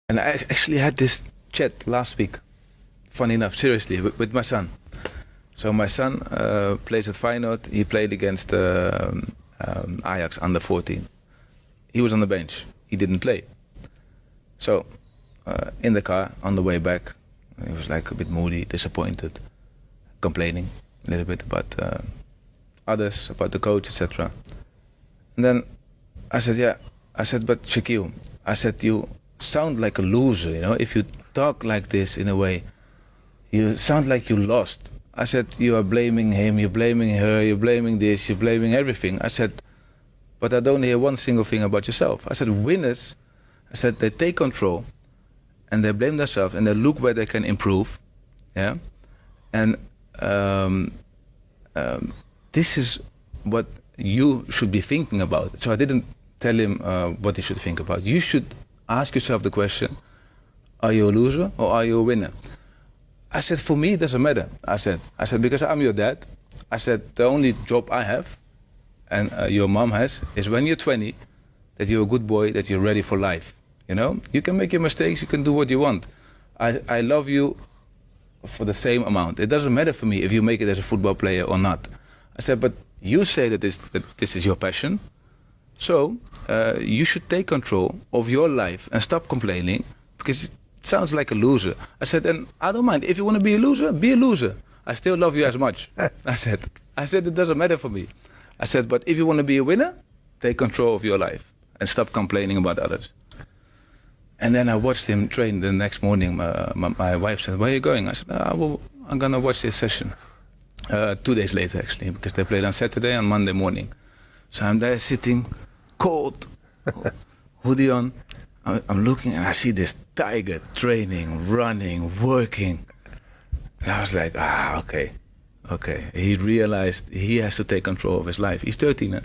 And I actually had this chat last week, funny enough, seriously, with my son. So my son plays at Feyenoord. He played against Ajax under 14. He was on the bench. He didn't play. So in the car on the way back, he was like a bit moody, disappointed, complaining a little bit about others, about the coach, etc. And then I said, yeah. I said, but Shaquille, I said, you sound like a loser, you know, if you talk like this in a way, you sound like you lost. I said, you are blaming him, you're blaming her, you're blaming this, you're blaming everything. I said, but I don't hear one single thing about yourself. I said, winners, I said, they take control and they blame themselves and they look where they can improve. Yeah. And this is what you should be thinking about. So I didn't tell him what he should think about. You should ask yourself the question, are you a loser or are you a winner? I said, for me, it doesn't matter. I said, because I'm your dad. I said, the only job I have and your mom has is when you're 20, that you're a good boy, that you're ready for life. You know, you can make your mistakes, you can do what you want. I love you for the same amount. It doesn't matter for me if you make it as a football player or not. I said, but you say that this is your passion. So you should take control of your life and stop complaining, because it sounds like a loser. I said, and I don't mind. If you want to be a loser, be a loser. I still love you as much. I said, it doesn't matter for me. I said, but if you want to be a winner, take control of your life and stop complaining about others. And then I watched him train the next morning. My wife said, where are you going? I said, I'm going to watch this session. 2 days later, actually, because they played on Saturday and Monday morning. So I'm there sitting, cold, hoodie on. I'm looking and I see this tiger training, running, working. And I was like, okay. He realized he has to take control of his life. He's 13,